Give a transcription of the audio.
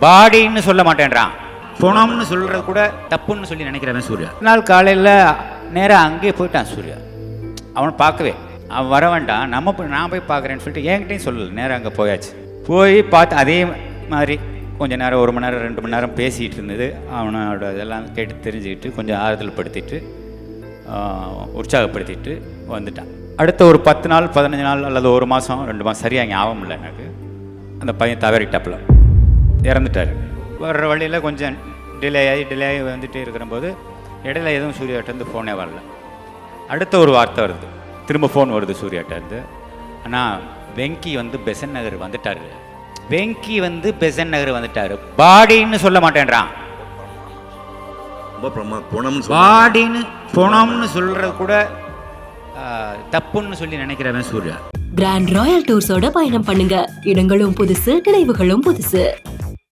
பாடின்னு சொல்ல மாட்டேன்றான். போனோம்னு சொல்கிறது கூட தப்புன்னு சொல்லி நினைக்கிறவன் சூர்யா. நாள் காலையில் நேராக அங்கேயே போயிட்டான் சூர்யா. அவனை பார்க்கவே அவன் வர வேண்டாம், நான் போய் பார்க்குறேன்னு சொல்லிட்டு என்கிட்டையும் சொல்லலை. நேராக அங்கே போயாச்சு. போய் பார்த்து அதே மாதிரி கொஞ்சம் நேரம் 1 மணி நேரம் 2 மணி நேரம் பேசிகிட்டு இருந்தது. அவனோட இதெல்லாம் கேட்டு தெரிஞ்சுக்கிட்டு கொஞ்சம் ஆறுதல் படுத்திட்டு உற்சாகப்படுத்திட்டு வந்துட்டான். அடுத்த ஒரு 10 நாள் 15 நாள் அல்லது 1 மாதம் 2 மாதம் சரியாக ஞாபகம் இல்லை எனக்கு. அந்த பையன் தவறிட்டாப்புல இறந்துட்டார். வர்ற வழியில் கொஞ்சம் டிலே ஆகி வந்துகிட்டே இருக்கிறபோது இடையில எதுவும் சூர்யாட்டேருந்து ஃபோனே வரல. அடுத்த ஒரு வார்த்தை வருது, திரும்ப ஃபோன் வருது சூர்யாட்டேருந்து. ஆனால் வெங்கி பெசன் நகர் வந்துட்டார். வெங்கி பெசன் நகர் வந்துட்டார். பாடின்னு சொல்ல மாட்டேன்றான். பாடின்னு போனோம்னு சொல்கிறது கூட தப்புன்னு சொல்லி நினைக்கிறவன் சூர்யா. கிராண்ட் ராயல் டூர்ஸோட பயணம் பண்ணுங்க. இடங்களும் புதுசு, நினைவுகளும் புதுசு.